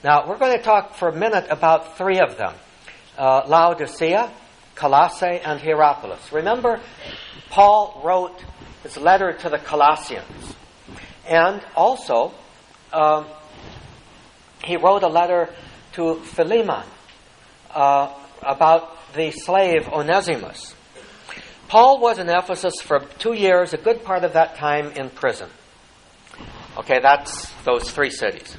Now, we're going to talk for a minute about three of them. Laodicea, Colossae, and Hierapolis. Remember, Paul wrote his letter to the Colossians. And also, he wrote a letter to Philemon about the slave Onesimus. Paul was in Ephesus for 2 years, a good part of that time in prison. Okay, that's those three cities.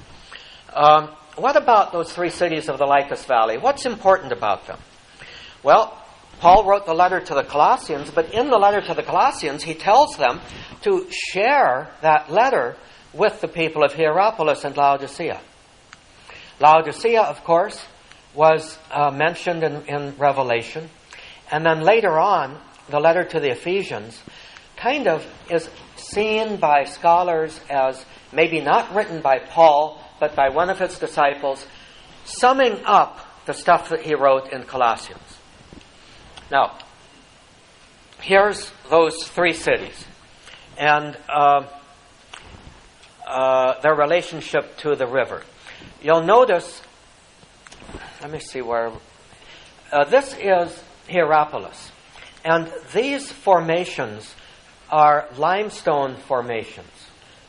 What about those three cities of the Lycus Valley? What's important about them? Well, Paul wrote the letter to the Colossians, but in the letter to the Colossians, he tells them to share that letter with the people of Hierapolis and Laodicea. Laodicea, of course, was mentioned in Revelation. And then later on, the letter to the Ephesians kind of is seen by scholars as maybe not written by Paul, but by one of his disciples, summing up the stuff that he wrote in Colossians. Now, here's those three cities and their relationship to the river. You'll notice, let me see where, this is Hierapolis. And these formations are limestone formations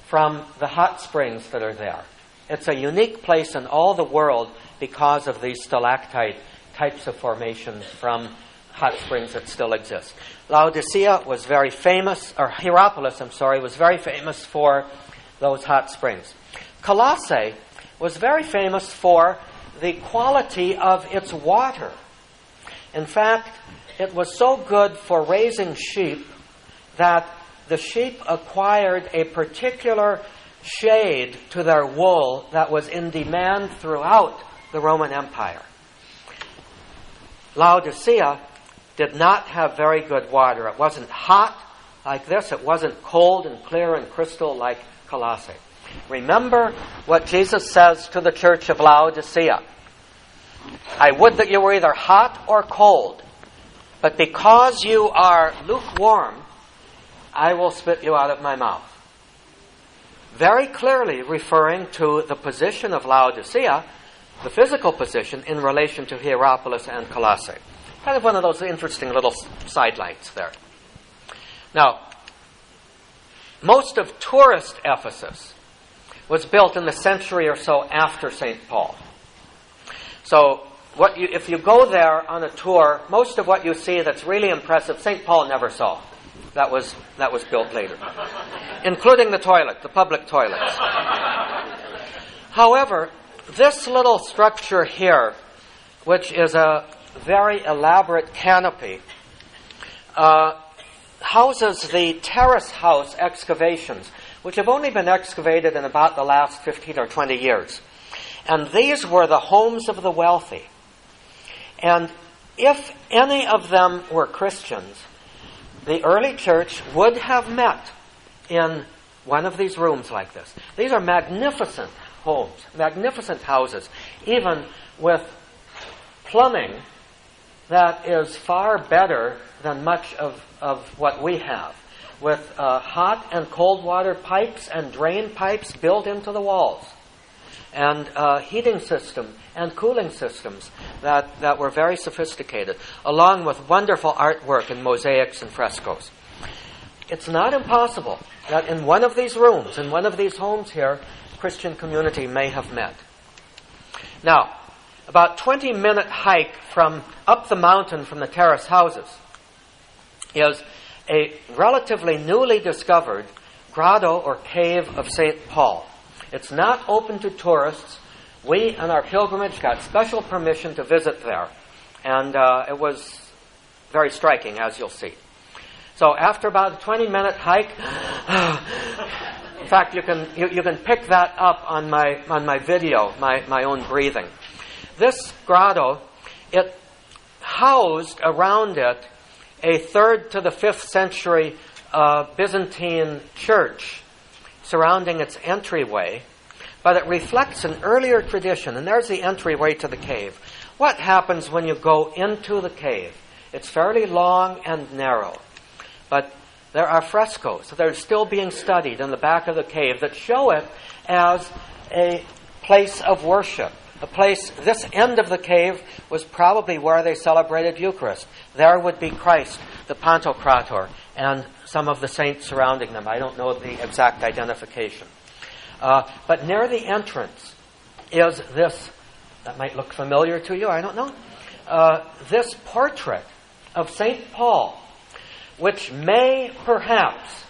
from the hot springs that are there. It's a unique place in all the world because of these stalactite types of formations from hot springs that still exist. Laodicea was very famous, or Hierapolis, was very famous for those hot springs. Colossae was very famous for the quality of its water. In fact, it was so good for raising sheep that the sheep acquired a particular shade to their wool that was in demand throughout the Roman Empire. Laodicea did not have very good water. It wasn't hot like this. It wasn't cold and clear and crystal like Colossae. Remember what Jesus says to the church of Laodicea. I would that you were either hot or cold, but because you are lukewarm, I will spit you out of my mouth. Very clearly referring to the position of Laodicea, the physical position, in relation to Hierapolis and Colossae. Kind of one of those interesting little sidelights there. Now, most of tourist Ephesus was built in the century or so after St. Paul. So, if you go there on a tour, most of what you see that's really impressive, St. Paul never saw. That was built later. Including the toilet, the public toilets. However, this little structure here, which is a very elaborate canopy, houses the terrace house excavations, which have only been excavated in about the last 15 or 20 years. And these were the homes of the wealthy. And if any of them were Christians, the early church would have met in one of these rooms like this. These are magnificent homes, magnificent houses, even with plumbing that is far better than much of what we have, with hot and cold water pipes and drain pipes built into the walls, and heating system and cooling systems that were very sophisticated, along with wonderful artwork and mosaics and frescoes. It's not impossible that in one of these rooms, in one of these homes here, Christian community may have met. Now, about 20-minute hike from up the mountain from the terrace houses is a relatively newly discovered grotto or cave of St. Paul. It's not open to tourists. We, on our pilgrimage, got special permission to visit there. And it was very striking, as you'll see. So after about a 20-minute hike, in fact, you can pick that up on my video, my own breathing. This grotto, it housed around it a 3rd to the 5th century Byzantine church surrounding its entryway, but it reflects an earlier tradition. And there's the entryway to the cave. What happens when you go into the cave? It's fairly long and narrow, but there are frescoes that are still being studied in the back of the cave that show it as a place of worship a place, this end of the cave was probably where they celebrated Eucharist. There would be Christ, the Pantocrator, and some of the saints surrounding them. I don't know the exact identification. But near the entrance is this, that might look familiar to you, I don't know, this portrait of St. Paul, which may perhaps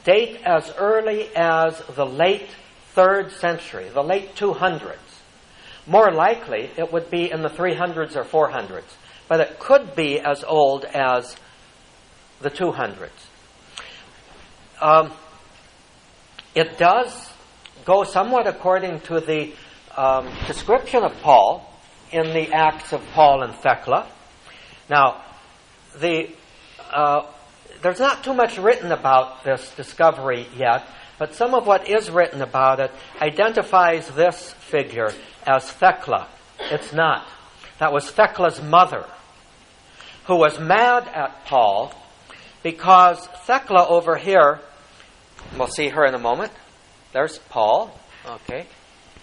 date as early as the late 3rd century, the late 200s. More likely, it would be in the 300s or 400s, but it could be as old as the 200s. It does go somewhat according to the description of Paul in the Acts of Paul and Thecla. Now, there's not too much written about this discovery yet, but some of what is written about it identifies this figure as Thecla. It's not. That was Thecla's mother, who was mad at Paul because Thecla over here, we'll see her in a moment. There's Paul. Okay.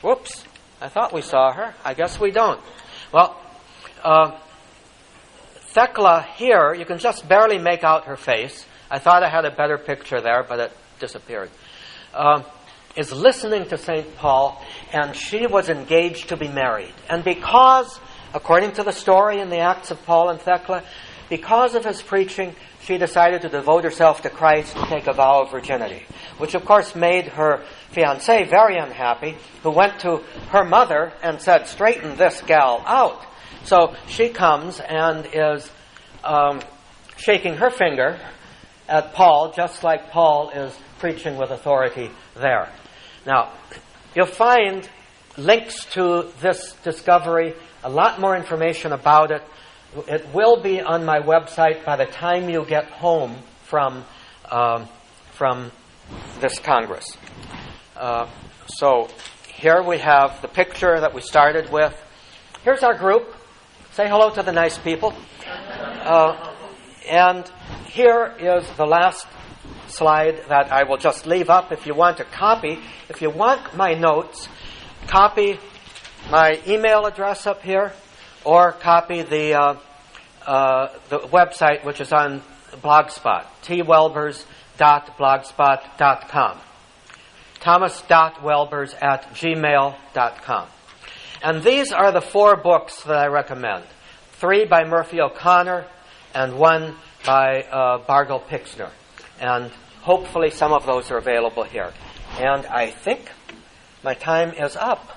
Whoops. I thought we saw her. I guess we don't. Well, Thecla here, you can just barely make out her face. I thought I had a better picture there, but it disappeared. Is listening to St. Paul, and she was engaged to be married. And because, according to the story in the Acts of Paul and Thecla, because of his preaching, she decided to devote herself to Christ and take a vow of virginity, which of course made her fiancé very unhappy, who went to her mother and said, "Straighten this gal out." So she comes and is shaking her finger at Paul, just like Paul is preaching with authority there. Now, you'll find links to this discovery, a lot more information about it. It will be on my website by the time you get home from this Congress. So here we have the picture that we started with. Here's our group. Say hello to the nice people. And here is the last slide that I will just leave up if you want to copy. If you want my notes, copy my email address up here, or copy the website, which is on Blogspot, twelbers.blogspot.com, thomas.welbers@gmail.com. And these are the 4 books that I recommend. 3 by Murphy O'Connor and 1 by Bargel Pixner. And hopefully some of those are available here. And I think my time is up.